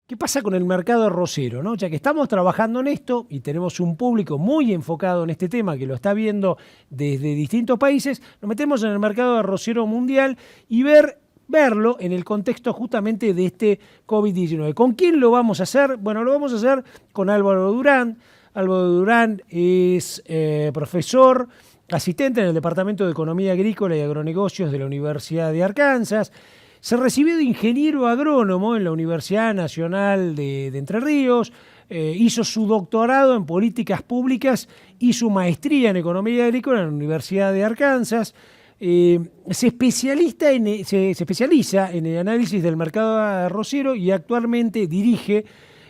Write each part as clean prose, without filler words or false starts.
¿Qué pasa con el mercado arrocero, no? Ya que estamos trabajando en esto y tenemos un público muy enfocado en este tema que lo está viendo desde distintos países, nos metemos en el mercado arrocero mundial y verlo en el contexto justamente de este COVID-19. ¿Con quién lo vamos a hacer? Bueno, lo vamos a hacer con Álvaro Durán. Álvaro Durán es profesor asistente en el Departamento de Economía Agrícola y Agronegocios de la Universidad de Arkansas. Se recibió de ingeniero agrónomo en la Universidad Nacional de Entre Ríos, hizo su doctorado en políticas públicas y su maestría en economía agrícola en la Universidad de Arkansas. Se especializa en el análisis del mercado arrocero y actualmente dirige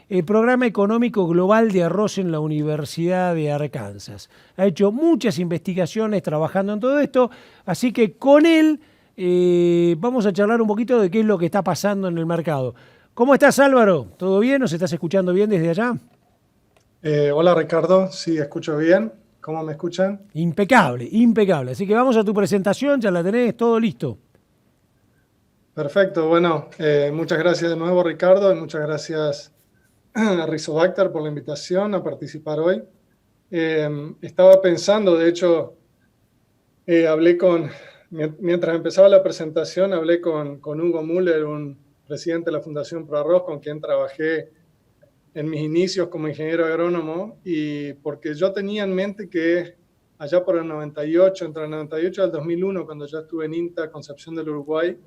el Programa Económico Global de Arroz en la Universidad de Arkansas. Ha hecho muchas investigaciones trabajando en todo esto, así que con él vamos a charlar un poquito de qué es lo que está pasando en el mercado. ¿Cómo estás, Álvaro? ¿Todo bien? ¿Nos estás escuchando bien desde allá? Hola Ricardo, sí, escucho bien. ¿Cómo me escuchan? Impecable, impecable. Así que vamos a tu presentación, ya la tenés, todo listo. Perfecto, bueno, muchas gracias de nuevo Ricardo y muchas gracias a Rizobacter por la invitación a participar hoy. Estaba pensando, de hecho, mientras empezaba la presentación, hablé con Hugo Müller, un presidente de la Fundación Pro Arroz, con quien trabajé en mis inicios como ingeniero agrónomo, y porque yo tenía en mente que allá por el 98, entre el 98 y el 2001, cuando yo estuve en INTA, Concepción del Uruguay,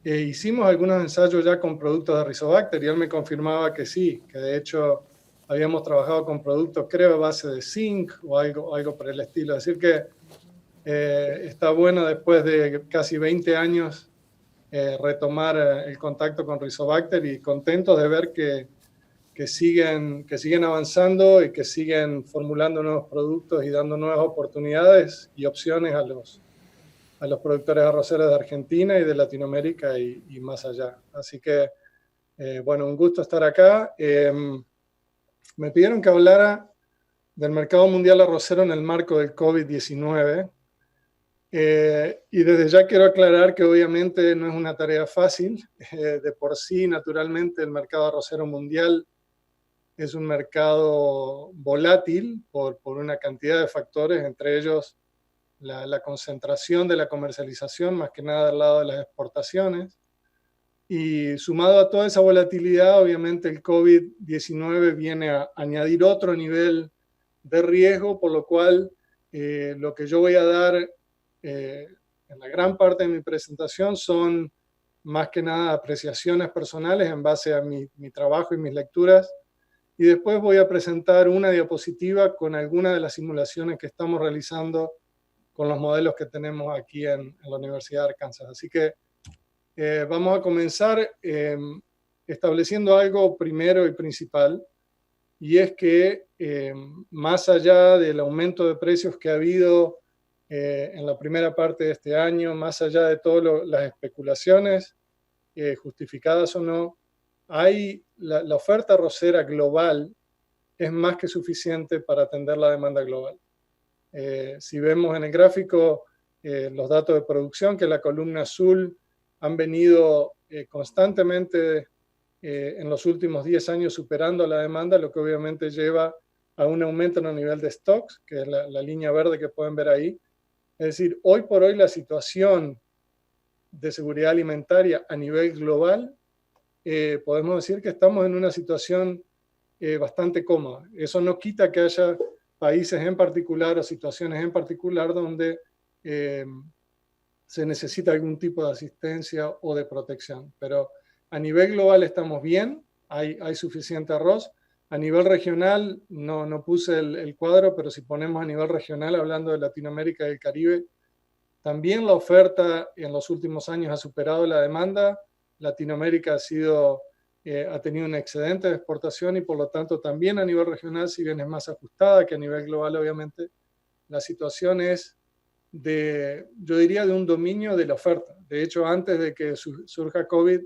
hicimos algunos ensayos ya con productos de Rizobacter y él me confirmaba que sí, que de hecho habíamos trabajado con productos, creo, a base de zinc o algo por el estilo. Es decir que está bueno después de casi 20 años retomar el contacto con Rizobacter y contentos de ver que siguen avanzando y que siguen formulando nuevos productos y dando nuevas oportunidades y opciones a los productores arroceros de Argentina y de Latinoamérica y más allá. Así que, bueno, un gusto estar acá. Me pidieron que hablara del mercado mundial arrocero en el marco del COVID-19. Y desde ya quiero aclarar que obviamente no es una tarea fácil. De por sí, naturalmente, el mercado arrocero mundial es un mercado volátil por una cantidad de factores, entre ellos la concentración de la comercialización, más que nada del lado de las exportaciones. Y sumado a toda esa volatilidad, obviamente el COVID-19 viene a añadir otro nivel de riesgo, por lo cual lo que yo voy a dar en la gran parte de mi presentación son más que nada apreciaciones personales en base a mi trabajo y mis lecturas. Y después voy a presentar una diapositiva con algunas de las simulaciones que estamos realizando con los modelos que tenemos aquí en la Universidad de Arkansas. Así que vamos a comenzar estableciendo algo primero y principal, y es que más allá del aumento de precios que ha habido en la primera parte de este año, más allá de todas las especulaciones, justificadas o no, la oferta arrocera global es más que suficiente para atender la demanda global. Si vemos en el gráfico los datos de producción, que la columna azul han venido constantemente en los últimos 10 años superando la demanda, lo que obviamente lleva a un aumento en el nivel de stocks, que es la línea verde que pueden ver ahí. Es decir, hoy por hoy la situación de seguridad alimentaria a nivel global, podemos decir que estamos en una situación bastante cómoda. Eso no quita que haya países en particular o situaciones en particular donde se necesita algún tipo de asistencia o de protección. Pero a nivel global estamos bien, hay suficiente arroz. A nivel regional, no puse el cuadro, pero si ponemos a nivel regional, hablando de Latinoamérica y el Caribe, también la oferta en los últimos años ha superado la demanda. Latinoamérica ha tenido un excedente de exportación y por lo tanto también a nivel regional, si bien es más ajustada que a nivel global, obviamente, la situación es yo diría, de un dominio de la oferta. De hecho, antes de que surja COVID,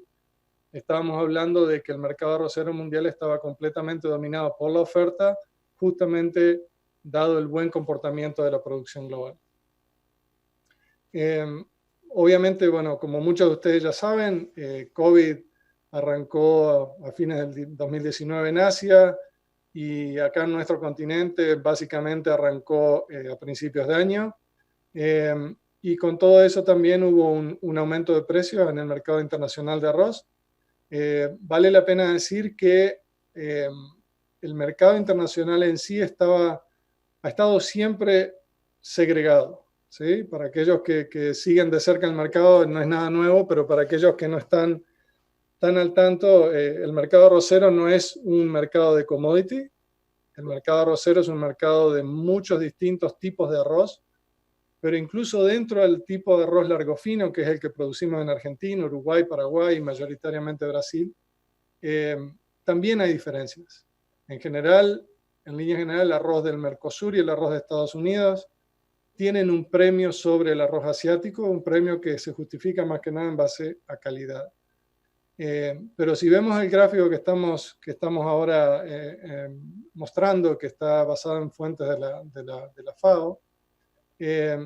estábamos hablando de que el mercado arrocero mundial estaba completamente dominado por la oferta, justamente dado el buen comportamiento de la producción global. Obviamente, bueno, como muchos de ustedes ya saben, COVID arrancó a fines del 2019 en Asia y acá en nuestro continente básicamente arrancó a principios de año. Y con todo eso también hubo un aumento de precios en el mercado internacional de arroz. Vale la pena decir que el mercado internacional en sí ha estado siempre segregado, ¿sí? Para aquellos que siguen de cerca el mercado no es nada nuevo, pero para aquellos que no están tan al tanto, el mercado arrocero no es un mercado de commodity. El mercado arrocero es un mercado de muchos distintos tipos de arroz, pero incluso dentro del tipo de arroz largo fino, que es el que producimos en Argentina, Uruguay, Paraguay y mayoritariamente Brasil, también hay diferencias. En general, en línea general, el arroz del Mercosur y el arroz de Estados Unidos tienen un premio sobre el arroz asiático, un premio que se justifica más que nada en base a calidad. Pero si vemos el gráfico que estamos ahora mostrando, que está basado en fuentes de la FAO,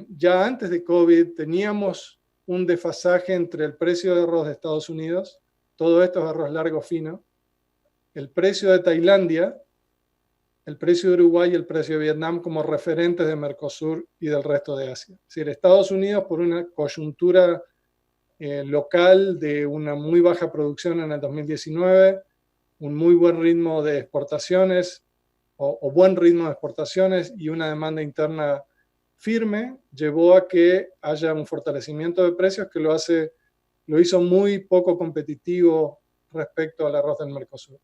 ya antes de COVID teníamos un desfasaje entre el precio de arroz de Estados Unidos, todo esto es arroz largo fino, el precio de Tailandia, el precio de Uruguay y el precio de Vietnam como referentes de Mercosur y del resto de Asia. Es decir, Estados Unidos, por una coyuntura local de una muy baja producción en el 2019, un muy buen ritmo de exportaciones o buen ritmo de exportaciones y una demanda interna firme, llevó a que haya un fortalecimiento de precios que lo hizo muy poco competitivo respecto al arroz del Mercosur.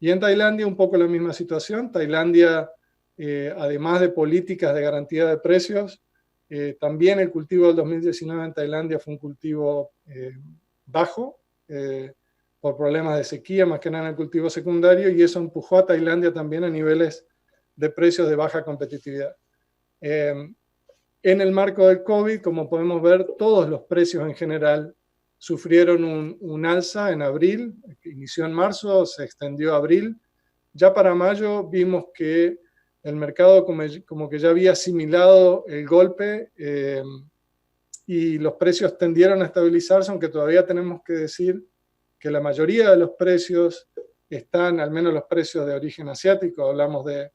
Y en Tailandia un poco la misma situación. Tailandia, además de políticas de garantía de precios, también el cultivo del 2019 en Tailandia fue un cultivo bajo por problemas de sequía, más que nada en el cultivo secundario, y eso empujó a Tailandia también a niveles de precios de baja competitividad. En el marco del COVID, como podemos ver, todos los precios en general sufrieron un alza en abril, que inició en marzo, se extendió a abril. Ya para mayo vimos que el mercado como que ya había asimilado el golpe y los precios tendieron a estabilizarse, aunque todavía tenemos que decir que la mayoría de los precios están, al menos los precios de origen asiático, hablamos de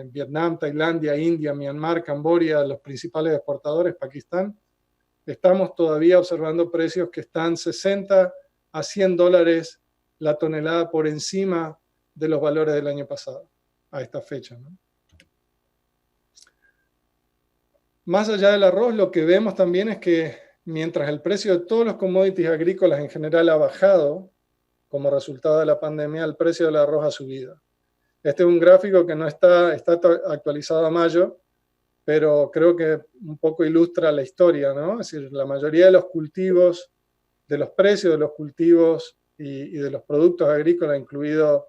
Vietnam, Tailandia, India, Myanmar, Camboya, los principales exportadores, Pakistán, estamos todavía observando precios que están 60 a 100 dólares la tonelada por encima de los valores del año pasado, a esta fecha, ¿no? Más allá del arroz, lo que vemos también es que mientras el precio de todos los commodities agrícolas en general ha bajado, como resultado de la pandemia, el precio del arroz ha subido. Este es un gráfico que no está actualizado a mayo, pero creo que un poco ilustra la historia, ¿no? Es decir, la mayoría de los cultivos, de los precios de los cultivos y de los productos agrícolas, incluido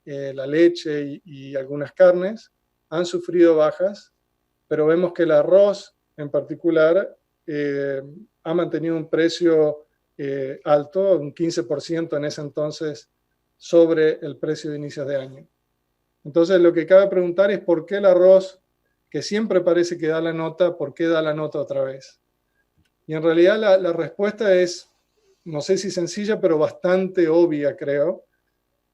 la leche y algunas carnes, han sufrido bajas, pero vemos que el arroz en particular ha mantenido un precio alto, un 15% en ese entonces, sobre el precio de inicios de año. Entonces lo que cabe preguntar es por qué el arroz, que siempre parece que da la nota, ¿por qué da la nota otra vez? Y en realidad la respuesta es, no sé si sencilla, pero bastante obvia, creo.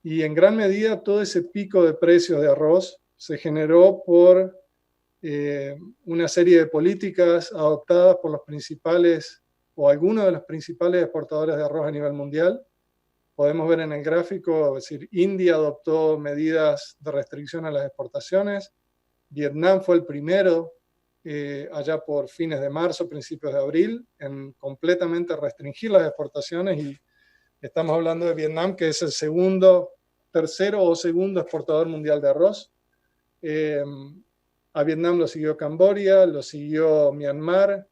Y en gran medida todo ese pico de precios de arroz se generó por una serie de políticas adoptadas por los principales o algunos de los principales exportadores de arroz a nivel mundial. Podemos ver en el gráfico, es decir, India adoptó medidas de restricción a las exportaciones, Vietnam fue el primero allá por fines de marzo, principios de abril, en completamente restringir las exportaciones, y estamos hablando de Vietnam, que es el tercero o segundo exportador mundial de arroz. A Vietnam lo siguió Camboya, lo siguió Myanmar,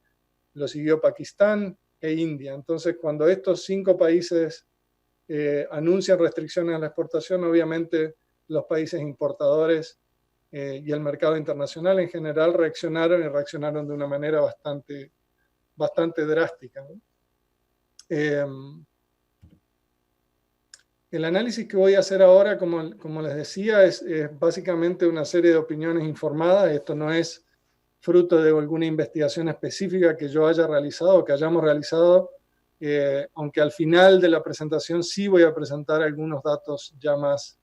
lo siguió Pakistán e India. Entonces, cuando estos 5 países anuncian restricciones a la exportación, obviamente los países importadores y el mercado internacional en general reaccionaron de una manera bastante drástica, ¿no? El análisis que voy a hacer ahora, como les decía, es básicamente una serie de opiniones informadas. Esto no es fruto de alguna investigación específica que yo haya realizado o que hayamos realizado aunque al final de la presentación sí voy a presentar algunos datos ya más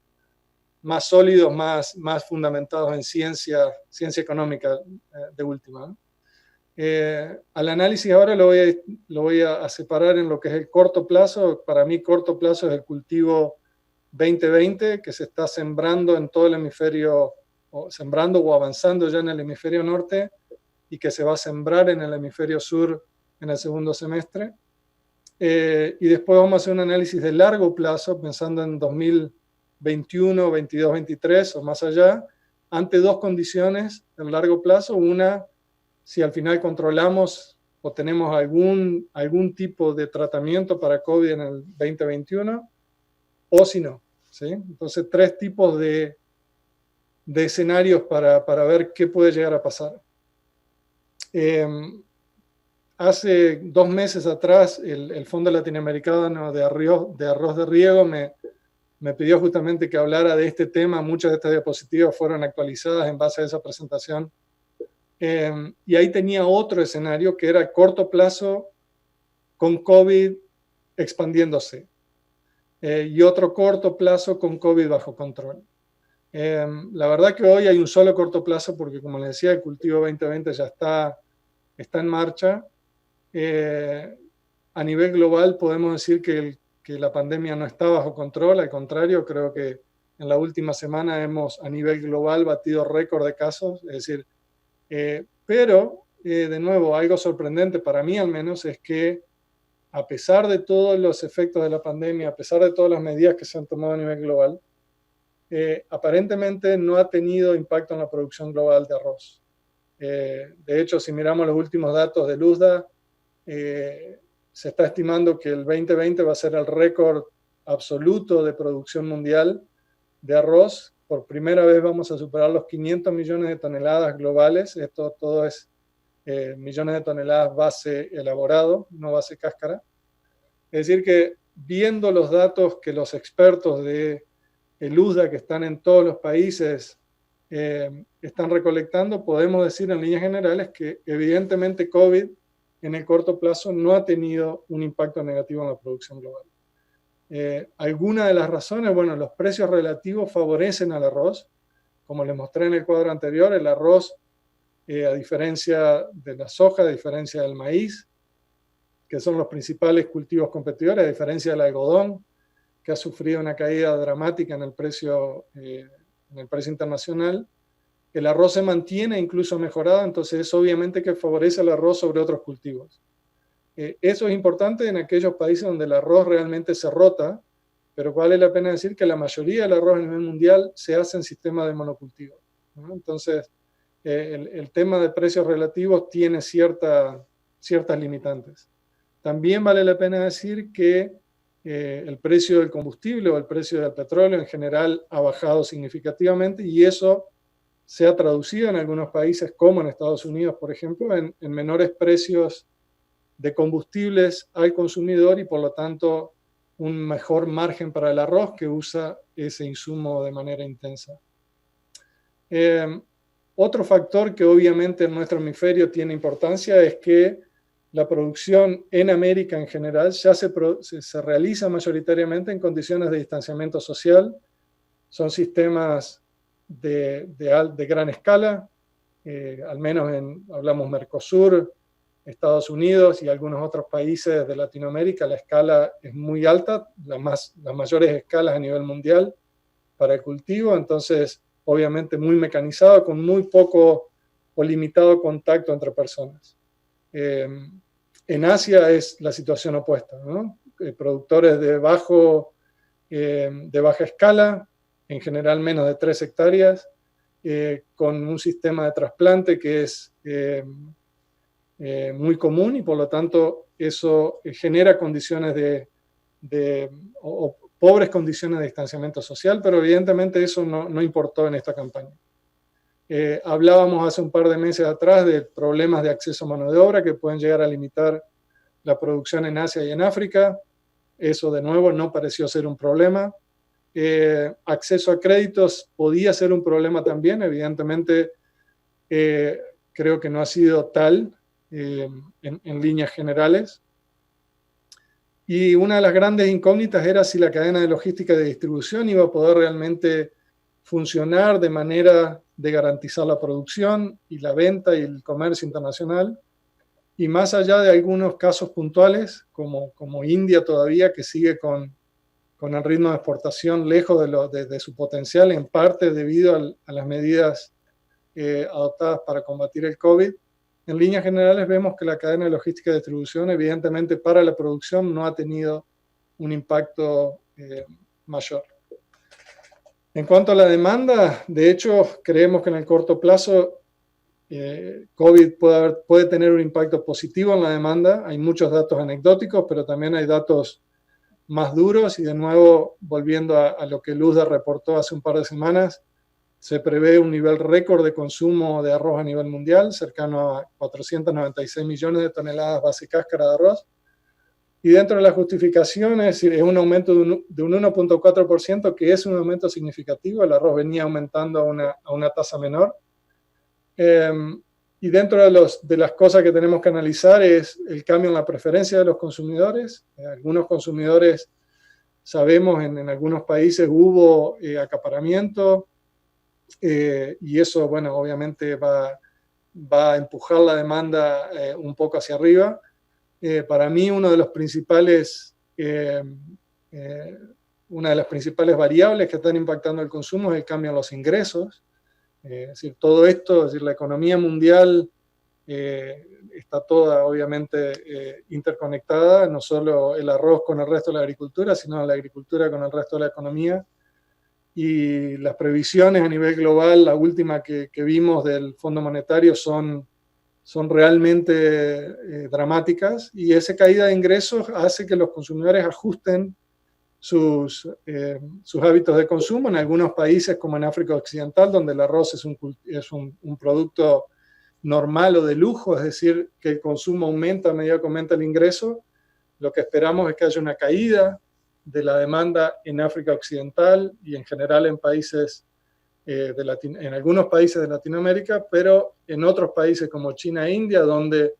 sólidos, más fundamentados en ciencia económica de última, ¿no? Al análisis ahora lo voy a separar en lo que es el corto plazo. Para mí corto plazo es el cultivo 2020, que se está sembrando en todo el hemisferio, sembrando o avanzando ya en el hemisferio norte, y que se va a sembrar en el hemisferio sur en el segundo semestre. Y después vamos a hacer un análisis de largo plazo, pensando en 2021, 22, 23 o más allá, ante dos condiciones en largo plazo. Una, si al final controlamos o tenemos algún tipo de tratamiento para COVID en el 2021, o si no, ¿sí? Entonces, tres tipos de escenarios para ver qué puede llegar a pasar. Hace 2 meses atrás, el Fondo Latinoamericano de Arroz de Riego me pidió justamente que hablara de este tema. Muchas de estas diapositivas fueron actualizadas en base a esa presentación. Y ahí tenía otro escenario que era corto plazo con COVID expandiéndose, y otro corto plazo con COVID bajo control. La verdad que hoy hay un solo corto plazo porque, como les decía, el cultivo 2020 ya está en marcha. A nivel global podemos decir que la pandemia no está bajo control. Al contrario, creo que en la última semana hemos a nivel global batido récord de casos. Es decir, pero de nuevo, algo sorprendente para mí al menos es que, a pesar de todos los efectos de la pandemia, a pesar de todas las medidas que se han tomado a nivel global, aparentemente no ha tenido impacto en la producción global de arroz. De hecho, si miramos los últimos datos de USDA, se está estimando que el 2020 va a ser el récord absoluto de producción mundial de arroz. Por primera vez vamos a superar los 500 millones de toneladas globales. Esto todo es millones de toneladas base elaborado, no base cáscara. Es decir que, viendo los datos que los expertos de el USDA, que están en todos los países, están recolectando, podemos decir en líneas generales que evidentemente COVID en el corto plazo no ha tenido un impacto negativo en la producción global. Algunas de las razones, bueno, los precios relativos favorecen al arroz. Como les mostré en el cuadro anterior, el arroz, a diferencia de la soja, a diferencia del maíz, que son los principales cultivos competidores, a diferencia del algodón, que ha sufrido una caída dramática en el precio internacional, el arroz se mantiene, incluso mejorado. Entonces eso obviamente que favorece el arroz sobre otros cultivos. Eso es importante en aquellos países donde el arroz realmente se rota, pero vale la pena decir que la mayoría del arroz a nivel mundial se hace en sistemas de monocultivo, ¿no? Entonces, el tema de precios relativos tiene ciertas limitantes. También vale la pena decir que el precio del combustible o el precio del petróleo en general ha bajado significativamente, y eso se ha traducido en algunos países, como en Estados Unidos, por ejemplo, en menores precios de combustibles al consumidor, y por lo tanto un mejor margen para el arroz, que usa ese insumo de manera intensa. Otro factor que obviamente en nuestro hemisferio tiene importancia es que la producción en América en general ya se realiza mayoritariamente en condiciones de distanciamiento social. Son sistemas de gran escala, al menos hablamos Mercosur, Estados Unidos y algunos otros países de Latinoamérica. La escala es muy alta, las mayores escalas a nivel mundial para el cultivo. Entonces, obviamente muy mecanizado, con muy poco o limitado contacto entre personas. En Asia es la situación opuesta, ¿no? Productores de baja escala, en general menos de 3 hectáreas, con un sistema de trasplante que es muy común, y por lo tanto eso genera condiciones o pobres condiciones de distanciamiento social, pero evidentemente eso no importó en esta campaña. Hablábamos hace un par de meses atrás de problemas de acceso a mano de obra que pueden llegar a limitar la producción en Asia y en África. Eso de nuevo no pareció ser un problema. Acceso a créditos podía ser un problema también, evidentemente creo que no ha sido tal en líneas generales. Y una de las grandes incógnitas era si la cadena de logística y de distribución iba a poder realmente funcionar de manera de garantizar la producción y la venta y el comercio internacional. Y más allá de algunos casos puntuales, como India todavía, que sigue con el ritmo de exportación lejos de su potencial, en parte debido a las medidas adoptadas para combatir el COVID. En líneas generales vemos que la cadena de logística y distribución, evidentemente para la producción, no ha tenido un impacto mayor. En cuanto a la demanda, de hecho, creemos que en el corto plazo COVID puede tener un impacto positivo en la demanda. Hay muchos datos anecdóticos, pero también hay datos más duros. Y de nuevo, volviendo a lo que Luzda reportó hace un par de semanas, se prevé un nivel récord de consumo de arroz a nivel mundial, cercano a 496 millones de toneladas base cáscara de arroz. Y dentro de la justificación, es decir, es un aumento de un 1.4%, que es un aumento significativo. El arroz venía aumentando a una tasa menor. Y dentro de las cosas que tenemos que analizar es el cambio en la preferencia de los consumidores. Algunos consumidores, sabemos, en algunos países hubo acaparamiento, y eso, bueno, obviamente va a empujar la demanda un poco hacia arriba. Para mí, una de las principales variables que están impactando el consumo es el cambio en los ingresos. Es decir, todo esto, es decir, la economía mundial está toda obviamente interconectada, no solo el arroz con el resto de la agricultura, sino la agricultura con el resto de la economía. Y las previsiones a nivel global, la última que vimos del Fondo Monetario, son realmente dramáticas, y esa caída de ingresos hace que los consumidores ajusten sus hábitos de consumo. En algunos países, como en África Occidental, donde el arroz es un producto normal o de lujo, es decir, que el consumo aumenta a medida que aumenta el ingreso, lo que esperamos es que haya una caída de la demanda en África Occidental y en general en países en algunos países de Latinoamérica, pero en otros países como China e India, donde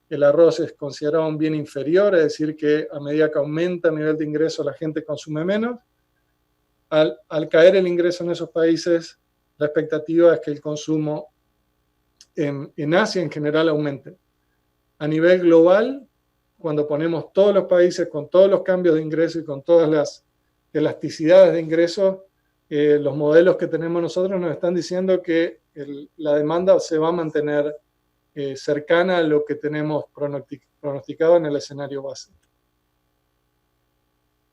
el arroz es considerado un bien inferior, es decir, que a medida que aumenta el nivel de ingreso la gente consume menos. Al caer el ingreso en esos países, la expectativa es que el consumo en Asia en general aumente. A nivel global, cuando ponemos todos los países con todos los cambios de ingreso y con todas las elasticidades de ingresos, los modelos que tenemos nosotros nos están diciendo que la demanda se va a mantener cercana a lo que tenemos pronosticado en el escenario base.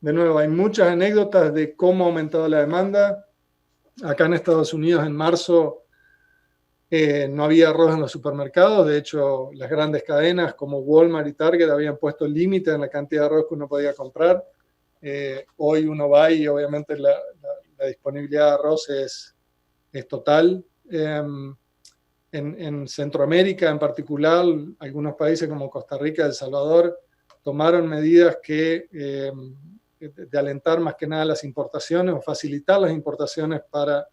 De nuevo, hay muchas anécdotas de cómo ha aumentado la demanda. Acá en Estados Unidos, en marzo, no había arroz en los supermercados. De hecho, las grandes cadenas como Walmart y Target habían puesto el límite en la cantidad de arroz que uno podía comprar. Hoy uno va y obviamente la disponibilidad de arroz es total. En Centroamérica en particular, algunos países como Costa Rica y El Salvador tomaron medidas de alentar más que nada las importaciones o facilitar las importaciones para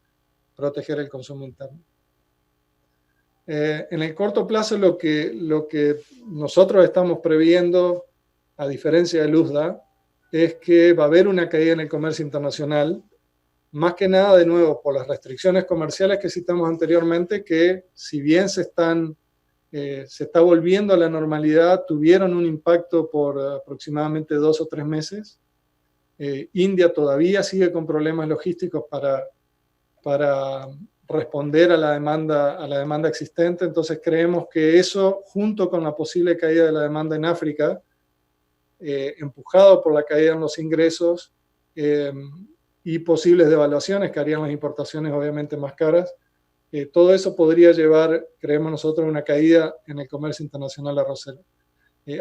proteger el consumo interno. En el corto plazo, lo que nosotros estamos previendo, a diferencia de Luzda, es que va a haber una caída en el comercio internacional, más que nada, de nuevo, por las restricciones comerciales que citamos anteriormente, que si bien se está volviendo a la normalidad, tuvieron un impacto por aproximadamente 2 o 3 meses. India todavía sigue con problemas logísticos para responder a la demanda existente. Entonces creemos que eso, junto con la posible caída de la demanda en África, empujado por la caída en los ingresos y posibles devaluaciones que harían las importaciones obviamente más caras, todo eso podría llevar, creemos nosotros, a una caída en el comercio internacional arrocero.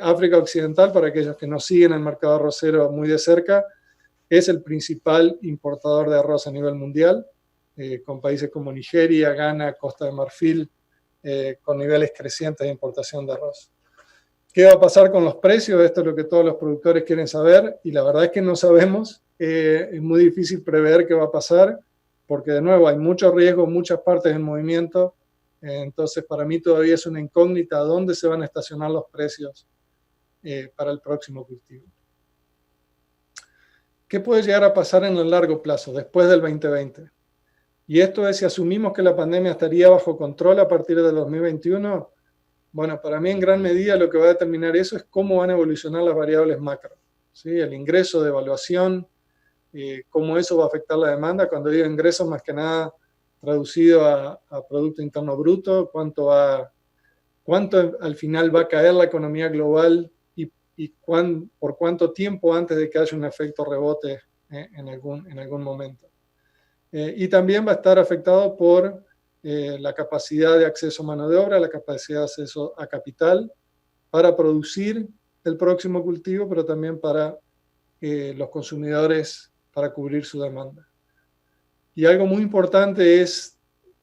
África Occidental, para aquellos que no siguen el mercado arrocero muy de cerca, es el principal importador de arroz a nivel mundial, con países como Nigeria, Ghana, Costa de Marfil, con niveles crecientes de importación de arroz. ¿Qué va a pasar con los precios? Esto es lo que todos los productores quieren saber, y la verdad es que no sabemos. Es muy difícil prever qué va a pasar, porque de nuevo hay mucho riesgo, muchas partes en movimiento. Entonces para mí todavía es una incógnita dónde se van a estacionar los precios para el próximo cultivo. ¿qué puede llegar a pasar en el largo plazo, después del 2020? Y esto es, si asumimos que la pandemia estaría bajo control a partir del 2021, bueno, para mí en gran medida lo que va a determinar eso es cómo van a evolucionar las variables macro, ¿sí? El ingreso de evaluación, cómo eso va a afectar la demanda. Cuando digo ingresos, más que nada traducido a Producto Interno Bruto, cuánto al final va a caer la economía global y por cuánto tiempo antes de que haya un efecto rebote en algún momento. Y también va a estar afectado por la capacidad de acceso a mano de obra, la capacidad de acceso a capital para producir el próximo cultivo, pero también para los consumidores, para cubrir su demanda. Y algo muy importante es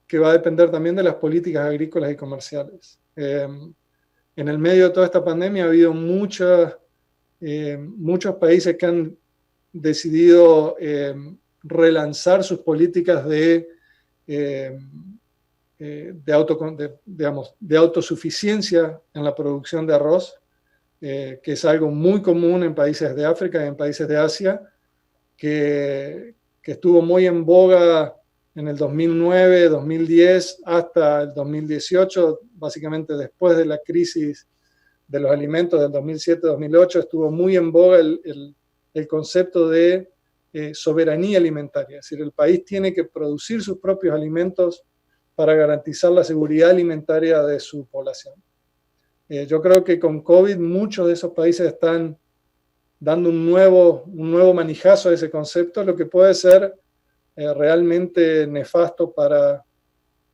que va a depender también de las políticas agrícolas y comerciales. En el medio de toda esta pandemia ha habido muchos países que han decidido relanzar sus políticas de autosuficiencia en la producción de arroz, que es algo muy común en países de África y en países de Asia, que estuvo muy en boga en el 2009, 2010 hasta el 2018, básicamente después de la crisis de los alimentos del 2007-2008, estuvo muy en boga el concepto de soberanía alimentaria, es decir, el país tiene que producir sus propios alimentos para garantizar la seguridad alimentaria de su población. Yo creo que con COVID muchos de esos países están dando un nuevo manijazo a ese concepto, lo que puede ser realmente nefasto para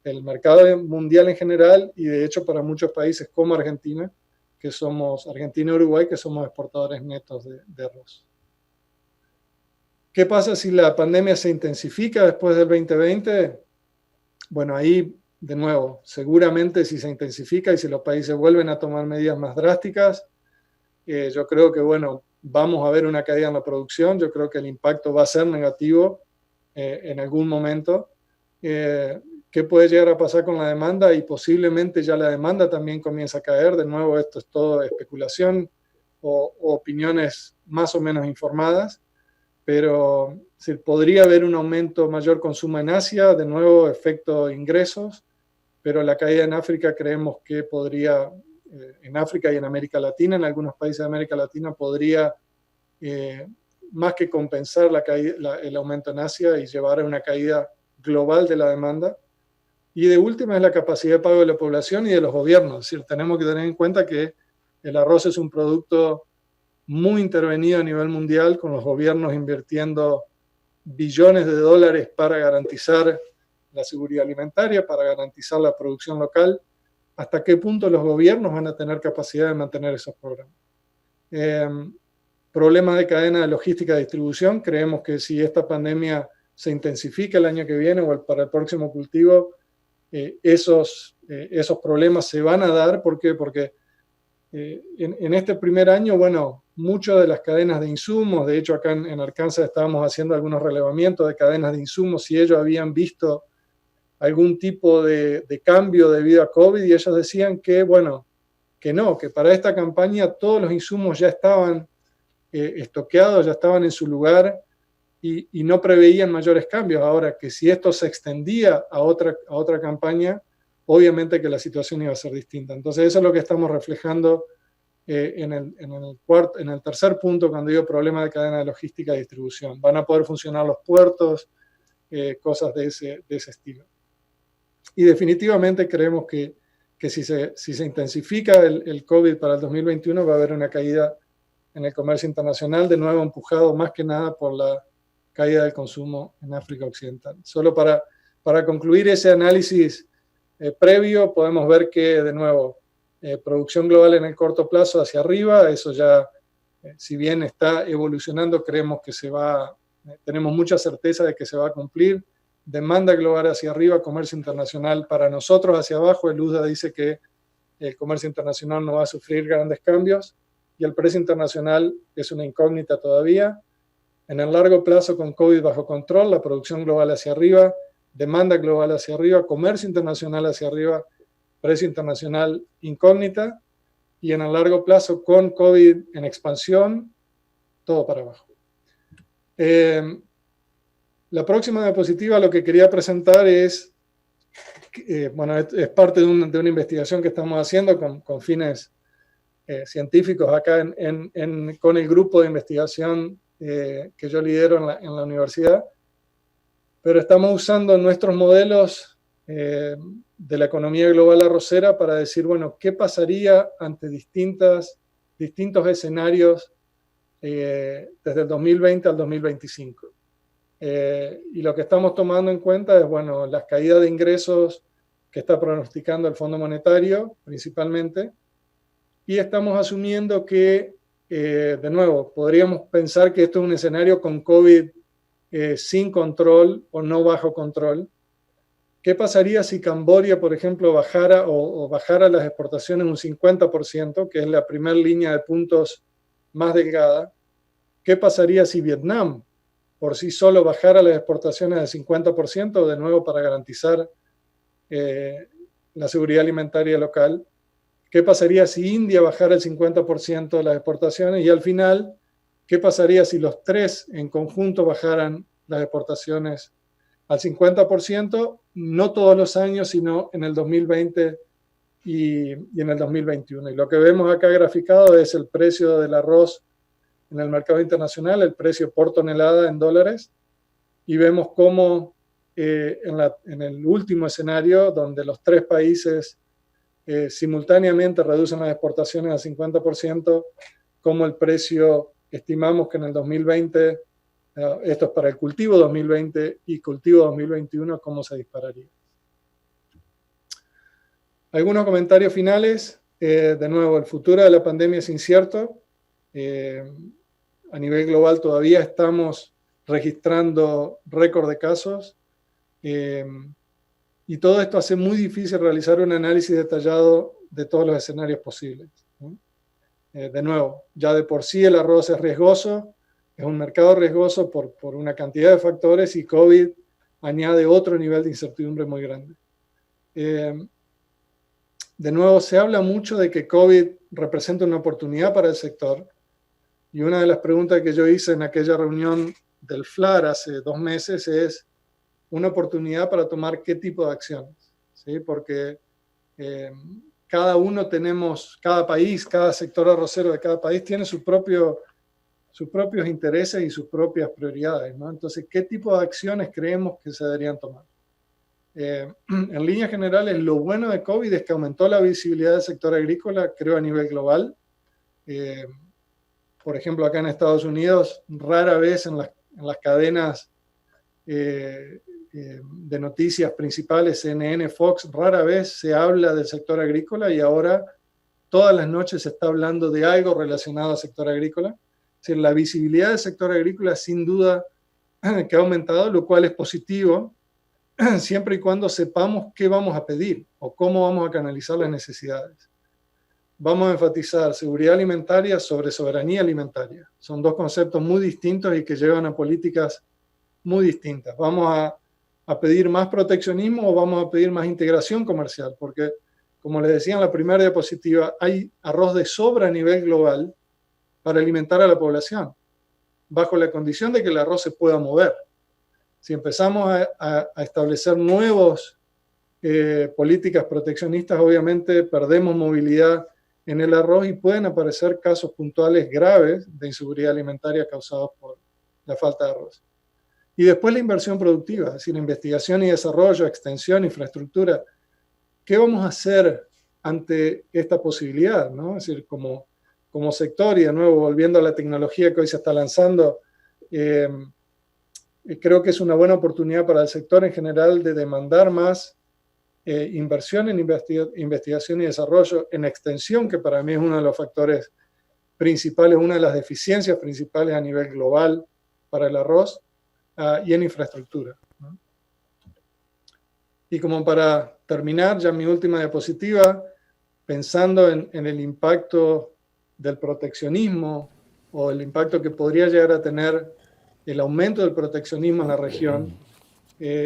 el mercado mundial en general y de hecho para muchos países como Argentina, Argentina y Uruguay, que somos exportadores netos de arroz. ¿Qué pasa si la pandemia se intensifica después del 2020? Bueno, ahí, de nuevo, seguramente si se intensifica y si los países vuelven a tomar medidas más drásticas, yo creo que, bueno, vamos a ver una caída en la producción. Yo creo que el impacto va a ser negativo en algún momento. ¿Qué puede llegar a pasar con la demanda? Y posiblemente ya la demanda también comienza a caer. De nuevo, esto es todo especulación o opiniones más o menos informadas. Pero podría haber un aumento mayor consumo en Asia, de nuevo efecto ingresos, pero la caída en África creemos que podría, en África y en América Latina, en algunos países de América Latina, podría más que compensar el aumento en Asia y llevar a una caída global de la demanda. Y de última es la capacidad de pago de la población y de los gobiernos. Es decir, tenemos que tener en cuenta que el arroz es un producto muy intervenido a nivel mundial, con los gobiernos invirtiendo billones de dólares para garantizar la seguridad alimentaria, para garantizar la producción local. ¿Hasta qué punto los gobiernos van a tener capacidad de mantener esos programas? Problemas de cadena de logística y distribución. Creemos que si esta pandemia se intensifica el año que viene o para el próximo cultivo, esos problemas se van a dar. ¿Por qué? Porque en este primer año, bueno, muchas de las cadenas de insumos, de hecho acá en Arkansas estábamos haciendo algunos relevamientos de cadenas de insumos, si ellos habían visto algún tipo de cambio debido a COVID, y ellos decían que, bueno, que no, que para esta campaña todos los insumos ya estaban estoqueados, ya estaban en su lugar y no preveían mayores cambios. Ahora, que si esto se extendía a otra campaña, obviamente que la situación iba a ser distinta. Entonces eso es lo que estamos reflejando en el tercer punto cuando digo problema de cadena de logística y distribución. Van a poder funcionar los puertos, cosas de ese estilo. Y definitivamente creemos que si se intensifica el COVID para el 2021 va a haber una caída en el comercio internacional, de nuevo empujado más que nada por la caída del consumo en África Occidental. Solo para concluir ese análisis previo, podemos ver que, de nuevo, producción global en el corto plazo hacia arriba, eso ya, si bien está evolucionando, creemos que tenemos mucha certeza de que se va a cumplir. Demanda global hacia arriba, comercio internacional para nosotros hacia abajo. El USDA dice que el comercio internacional no va a sufrir grandes cambios y el precio internacional es una incógnita todavía. En el largo plazo, con COVID bajo control, la producción global hacia arriba, demanda global hacia arriba, comercio internacional hacia arriba, precio internacional incógnita, y en el largo plazo con COVID en expansión, todo para abajo. La próxima diapositiva lo que quería presentar es, bueno, es parte de una investigación que estamos haciendo con fines científicos acá con el grupo de investigación que yo lidero en la universidad, pero estamos usando nuestros modelos de la economía global arrocera para decir, bueno, ¿qué pasaría ante distintos escenarios desde el 2020 al 2025? Y lo que estamos tomando en cuenta es, bueno, las caídas de ingresos que está pronosticando el Fondo Monetario principalmente, y estamos asumiendo que, de nuevo, podríamos pensar que esto es un escenario con COVID sin control o no bajo control. ¿Qué pasaría si Camboya, por ejemplo, bajara las exportaciones un 50%, que es la primera línea de puntos más delgada? ¿Qué pasaría si Vietnam por sí solo bajara las exportaciones del 50%, de nuevo para garantizar la seguridad alimentaria local? ¿Qué pasaría si India bajara el 50% de las exportaciones? Y al final, ¿qué pasaría si los tres en conjunto bajaran las exportaciones al 50%? No todos los años, sino en el 2020 y en el 2021. Y lo que vemos acá graficado es el precio del arroz en el mercado internacional, el precio por tonelada en dólares, y vemos cómo en el último escenario, donde los tres países simultáneamente reducen las exportaciones al 50%, como el precio, estimamos que en el 2020, esto es para el cultivo 2020 y cultivo 2021, cómo se dispararía. Algunos comentarios finales. De nuevo, el futuro de la pandemia es incierto. A nivel global todavía estamos registrando récord de casos. Y todo esto hace muy difícil realizar un análisis detallado de todos los escenarios posibles. De nuevo, ya de por sí el arroz es riesgoso, es un mercado riesgoso por una cantidad de factores, y COVID añade otro nivel de incertidumbre muy grande. De nuevo, se habla mucho de que COVID representa una oportunidad para el sector, y una de las preguntas que yo hice en aquella reunión del FLAR hace 2 meses es una oportunidad para tomar qué tipo de acciones, ¿sí? Porque cada país, cada sector arrocero de cada país tiene sus propios intereses y sus propias prioridades, ¿no? Entonces, ¿qué tipo de acciones creemos que se deberían tomar? En líneas generales, lo bueno de COVID es que aumentó la visibilidad del sector agrícola, creo, a nivel global. Por ejemplo, acá en Estados Unidos, rara vez en las cadenas de noticias principales, CNN, Fox, rara vez se habla del sector agrícola, y ahora todas las noches se está hablando de algo relacionado al sector agrícola. Es decir, la visibilidad del sector agrícola sin duda que ha aumentado, lo cual es positivo, siempre y cuando sepamos qué vamos a pedir o cómo vamos a canalizar las necesidades. Vamos a enfatizar seguridad alimentaria sobre soberanía alimentaria. Son dos conceptos muy distintos y que llevan a políticas muy distintas. ¿Vamos a pedir más proteccionismo o vamos a pedir más integración comercial? Porque, como les decía en la primera diapositiva, hay arroz de sobra a nivel global para alimentar a la población, bajo la condición de que el arroz se pueda mover. Si empezamos a establecer nuevas políticas proteccionistas, obviamente perdemos movilidad en el arroz y pueden aparecer casos puntuales graves de inseguridad alimentaria causados por la falta de arroz. Y después la inversión productiva, es decir, investigación y desarrollo, extensión, infraestructura. ¿Qué vamos a hacer ante esta posibilidad, ¿no? Es decir, como sector, y de nuevo volviendo a la tecnología que hoy se está lanzando, creo que es una buena oportunidad para el sector en general de demandar más inversión en investigación y desarrollo, en extensión, que para mí es uno de los factores principales, una de las deficiencias principales a nivel global para el arroz, y en infraestructura, ¿no? Y como para terminar, ya mi última diapositiva, pensando en el impacto del proteccionismo o el impacto que podría llegar a tener el aumento del proteccionismo en la región,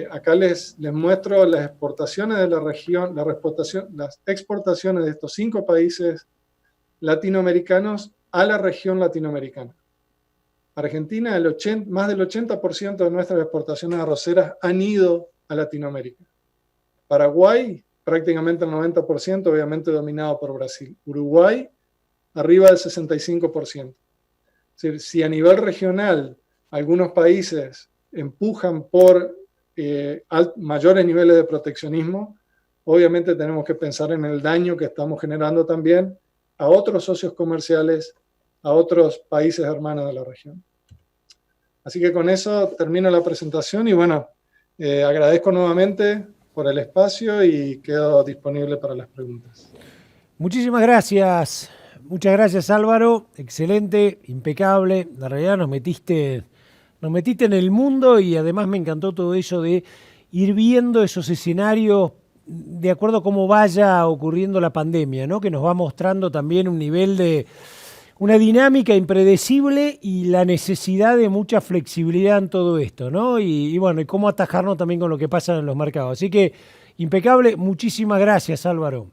acá les muestro las exportaciones de la región, las exportaciones de estos 5 países latinoamericanos a la región latinoamericana. Argentina, más del 80% de nuestras exportaciones arroceras han ido a Latinoamérica. Paraguay, prácticamente el 90%, obviamente dominado por Brasil. Uruguay, arriba del 65%. Es decir, si a nivel regional algunos países empujan por mayores niveles de proteccionismo, obviamente tenemos que pensar en el daño que estamos generando también a otros socios comerciales, a otros países hermanos de la región. Así que con eso termino la presentación y bueno, agradezco nuevamente por el espacio y quedo disponible para las preguntas. Muchísimas gracias. Muchas gracias, Álvaro. Excelente, impecable. La realidad nos metiste en el mundo y además me encantó todo eso de ir viendo esos escenarios de acuerdo a cómo vaya ocurriendo la pandemia, ¿no? Que nos va mostrando también un nivel de una dinámica impredecible y la necesidad de mucha flexibilidad en todo esto, ¿no? Y bueno, y cómo atajarnos también con lo que pasa en los mercados. Así que impecable. Muchísimas gracias, Álvaro.